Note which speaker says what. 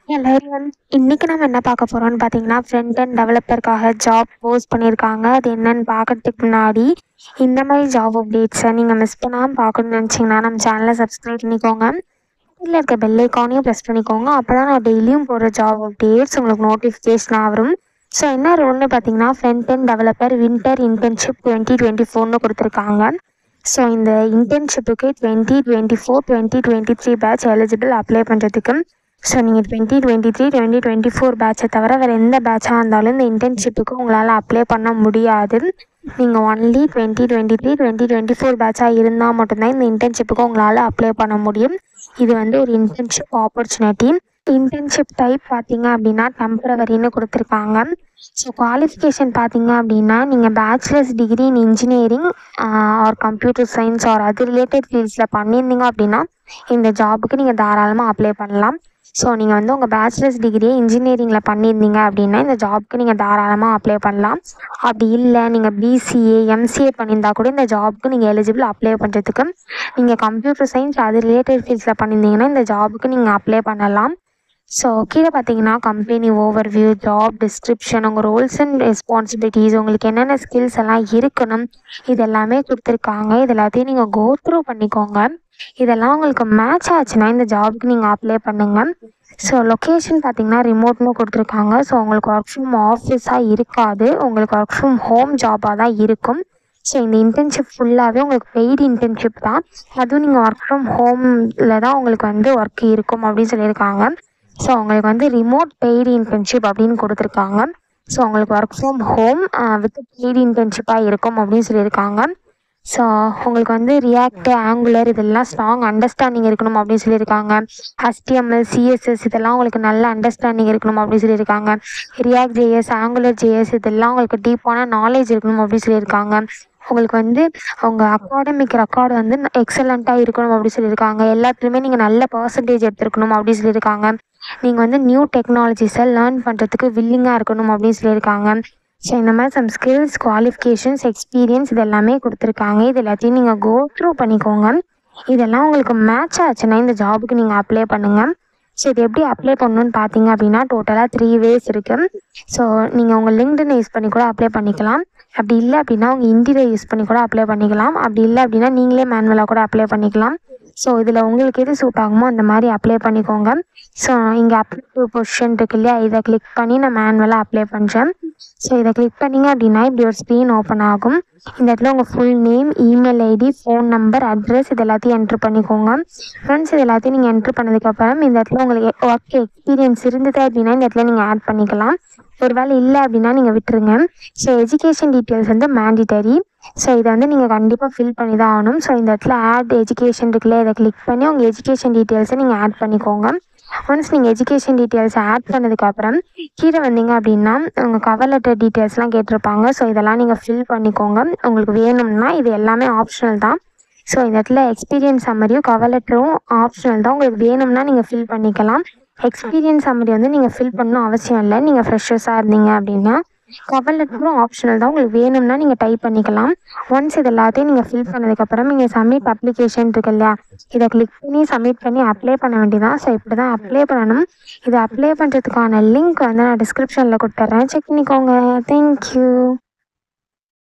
Speaker 1: Hello everyone. இன்னைக்கு நம்ம என்ன பார்க்க போறோம்னு பார்த்தீங்கன்னா, ஃப்ரண்ட் அண்ட் டெவலப்பருக்காக ஜாப் போஸ்ட் பண்ணியிருக்காங்க. அது என்னன்னு பார்க்கறதுக்கு முன்னாடி இந்த மாதிரி ஜாப் அப்டேட்ஸை நீங்கள் மிஸ் பண்ணாமல் பார்க்கணும்னு நினச்சிங்கன்னா நம்ம சேனலை சப்ஸ்கிரைப் பண்ணிக்கோங்க. இதில் இருக்க பெல் ஐக்கானையும் ப்ரெஸ் பண்ணிக்கோங்க. அப்போ தான் நான் டெய்லியும் போடுற ஜாப் அப்டேட்ஸ் உங்களுக்கு நோட்டிஃபிகேஷனாக வரும். ஸோ என்ன ரோல்னு பார்த்தீங்கன்னா, front and developer winter internship 2024 கொடுத்துருக்காங்க. ஸோ இந்த இன்டர்ன்ஷிப்புக்கு 2024-2023 பேட்ச் எலிஜிபிள் அப்ளை பண்ணுறதுக்கு. ஸோ நீங்கள் 2023-2024 பேட்சை தவிர வேறு எந்த பேட்சாக இருந்தாலும் இந்த இன்டர்ன்ஷிப்புக்கு உங்களால் அப்ளை பண்ண முடியாது. நீங்கள் ஒன்லி 2023-2024 பேட்சாக இருந்தால் மட்டும்தான் இந்த இன்டர்ன்ஷிப்புக்கு உங்களால் அப்ளை பண்ண முடியும். இது வந்து ஒரு இன்டர்ன்ஷிப் ஆப்பர்ச்சுனிட்டி. இன்டர்ன்ஷிப் டைப் பார்த்தீங்க அப்படின்னா டெம்பரவரின்னு கொடுத்துருக்காங்க. ஸோ குவாலிஃபிகேஷன் பார்த்தீங்க அப்படின்னா நீங்கள் bachelors degree in engineering or computer science or அது ரிலேட்டட் ஃபீல்ட்ஸில் பண்ணியிருந்தீங்க அப்படின்னா இந்த ஜாபுக்கு நீங்கள் தாராளமாக அப்ளை பண்ணலாம். ஸோ நீங்கள் வந்து உங்கள் பேச்சுலர்ஸ் டிகிரியை இன்ஜினியரிங்கில் பண்ணியிருந்தீங்க அப்படின்னா இந்த ஜாபுக்கு நீங்கள் தாராளமாக அப்ளை பண்ணலாம். அப்படி இல்லை நீங்கள் பிசிஏ எம்சிஏ பண்ணியிருந்தா கூட இந்த ஜாபுக்கு நீங்கள் எலிஜிபிள் அப்ளை பண்ணுறதுக்கு. நீங்கள் கம்ப்யூட்டர் சயின்ஸ் அது ரிலேட்டட் ஃபீல்ட்ஸில் பண்ணியிருந்தீங்கன்னா இந்த ஜாபுக்கு நீங்கள் அப்ளை பண்ணலாம். ஸோ கீழே பார்த்தீங்கன்னா கம்பெனி ஓவர்வியூ, ஜாப் டிஸ்கிரிப்ஷன், உங்கள் ரோல்ஸ் அண்ட் ரெஸ்பான்சிபிலிட்டிஸ், உங்களுக்கு என்னென்ன ஸ்கில்ஸ் எல்லாம் இருக்கணும் இது எல்லாமே கொடுத்துருக்காங்க. இது எல்லாத்தையும் நீங்கள் கோ த்ரூ பண்ணிக்கோங்க. இதெல்லாம் உங்களுக்கு மேட்ச் ஆச்சுன்னா இந்த ஜாபுக்கு நீங்கள் அப்ளை பண்ணுங்கள். ஸோ லொக்கேஷன் பார்த்தீங்கன்னா ரிமோட்னு கொடுத்துருக்காங்க. ஸோ உங்களுக்கு ஒர்க் ஃப்ரம் ஆஃபீஸாக இருக்காது, உங்களுக்கு ஒர்க் ஃப்ரம் ஹோம் ஜாபாக தான் இருக்கும். ஸோ இந்த இன்டர்ன்ஷிப் ஃபுல்லாகவே உங்களுக்கு பெய்டு இன்டர்ன்ஷிப் தான். அதுவும் நீங்கள் ஒர்க் ஃப்ரம் ஹோமில் தான் உங்களுக்கு வந்து ஒர்க் இருக்கும் அப்படின்னு சொல்லியிருக்காங்க. ஸோ உங்களுக்கு வந்து ரிமோட் பெய்டு இன்டர்ன்ஷிப் அப்படின்னு கொடுத்துருக்காங்க. ஸோ உங்களுக்கு work from home with paid இன்டர்ன்ஷிப்பாக இருக்கும் அப்படின்னு சொல்லியிருக்காங்க. ஸோ உங்களுக்கு வந்து ரியாக்ட், ஆங்குலர் இதெல்லாம் ஸ்ட்ராங் அண்டர்ஸ்டாண்டிங் இருக்கணும் அப்படின்னு சொல்லியிருக்காங்க. HTML, CSS இதெல்லாம் உங்களுக்கு நல்ல அண்டர்ஸ்டாண்டிங் இருக்கணும் அப்படின்னு சொல்லியிருக்காங்க. ரியாக்ட் ஜேஎஸ், ஆங்குலர் ஜேஎஸ் இதெல்லாம் உங்களுக்கு டீப்பான நாலேஜ் இருக்கணும் அப்படின்னு சொல்லியிருக்காங்க. உங்களுக்கு வந்து உங்கள் அகாடமிக் ரெக்கார்டு வந்து எக்ஸலண்ட்டாக இருக்கணும் அப்படின்னு சொல்லியிருக்காங்க. எல்லாத்துலேயுமே நீங்கள் நல்ல பர்சன்டேஜ் எடுத்துருக்கணும் அப்படின்னு சொல்லியிருக்காங்க. நீங்கள் வந்து நியூ டெக்னாலஜிஸை லேர்ன் பண்ணுறதுக்கு வில்லிங்காக இருக்கணும் அப்படின்னு சொல்லியிருக்காங்க. ஸோ இந்த மாதிரி சம் ஸ்கில்ஸ், குவாலிஃபிகேஷன்ஸ், எக்ஸ்பீரியன்ஸ் இது எல்லாமே கொடுத்துருக்காங்க. இது எல்லாத்தையும் நீங்கள் கோ த்ரூ பண்ணிக்கோங்க. இதெல்லாம் உங்களுக்கு மேட்ச் ஆச்சுன்னா இந்த ஜாபுக்கு நீங்கள் அப்ளை பண்ணுங்கள். ஸோ இது எப்படி அப்ளை பண்ணணுன்னு பார்த்தீங்க அப்படின்னா டோட்டலாக 3 ways இருக்குது. ஸோ நீங்கள் உங்கள் லிங்க்டின் யூஸ் பண்ணி கூட அப்ளை பண்ணிக்கலாம். அப்படி இல்லை அப்படின்னா உங்கள் இண்டிரை யூஸ் பண்ணி கூட அப்ளை பண்ணிக்கலாம். அப்படி இல்லை அப்படின்னா நீங்களே மேனுவலாக கூட அப்ளை பண்ணிக்கலாம். ஸோ இதில் உங்களுக்கு எது சூட் ஆகுமோ அந்த மாதிரி அப்ளை பண்ணிக்கோங்க. ஸோ இங்கே அப்ளை டு பொசிஷன் இருக்கு இல்லையா, இதை கிளிக் பண்ணி நான் மேனுவலாக அப்ளை பண்ணுறேன். ஸோ இதை கிளிக் பண்ணிங்க அப்படின்னா இப்படி ஒரு ஸ்க்ரீன் ஓப்பன் ஆகும். இந்த இடத்துல உங்கள் full name, email ID, phone number, address இது எல்லாத்தையும் என்ட்ரு பண்ணிக்கோங்க. ஃப்ரெண்ட்ஸ் இது எல்லாத்தையும் நீங்கள் என்ட்ரு பண்ணதுக்கப்புறம் இந்த இடத்துல உங்களுக்கு ஒர்க் எக்ஸ்பீரியன்ஸ் இருந்தது அப்படின்னா இந்த இடத்துல நீங்கள் ஆட் பண்ணிக்கலாம். ஒரு வேளை இல்லை அப்படின்னா நீங்கள் விட்டுருங்க. ஸோ எஜுகேஷன் டீட்டெயில்ஸ் வந்து மேண்டிட்டரி. ஸோ இதை வந்து நீங்கள் கண்டிப்பாக ஃபில் பண்ணி தான் ஆகணும். ஸோ இந்த இடத்துல ஆட் எஜுகேஷன் இருக்குல்ல, இதை கிளிக் பண்ணி உங்கள் எஜுகேஷன் டீட்டெயில்ஸை நீங்கள் ஆட் பண்ணிக்கோங்க. ஒன்ஸ் நீங்கள் எஜுகேஷன் டீட்டெயில்ஸை ஆட் பண்ணதுக்கப்புறம் கீழே வந்தீங்க அப்படின்னா உங்கள் கவர் லெட்டர் டீட்டெயில்ஸ்லாம் கேட்டிருப்பாங்க. ஸோ இதெல்லாம் நீங்கள் ஃபில் பண்ணிக்கோங்க. உங்களுக்கு வேணும்னா இது எல்லாமே ஆப்ஷனல் தான். ஸோ இந்த இடத்துல எக்ஸ்பீரியன்ஸ் சம்மரியும் கவர் லெட்டரும் ஆப்ஷனல் தான். உங்களுக்கு வேணும்னா நீங்கள் ஃபில் பண்ணிக்கலாம். எக்ஸ்பீரியன்ஸ் சம்மரி வந்து நீங்கள் ஃபில் பண்ணணும் அவசியம் இல்லை, நீங்கள் ஃப்ரெஷர்ஸாக இருந்தீங்க அப்படின்னா. கவர் லெட்டரும் ஆப்ஷனல் தான், உங்களுக்கு வேணும்னா நீங்கள் டைப் பண்ணிக்கலாம். ஒன்ஸ் இது எல்லாத்தையும் நீங்கள் ஃபில் பண்ணதுக்கப்புறம் நீங்கள் சப்மிட் அப்ளிகேஷன் இருக்கு இல்லையா, இதை கிளிக் பண்ணி சப்மிட் பண்ணி அப்ளை பண்ண வேண்டியதான். ஸோ இப்படி தான் அப்ளை பண்ணணும். இதை அப்ளை பண்ணுறதுக்கான லிங்க் வந்து நான் டிஸ்கிரிப்ஷனில் கொடுத்துட்றேன், செக் பண்ணிக்கோங்க. தேங்க்யூ.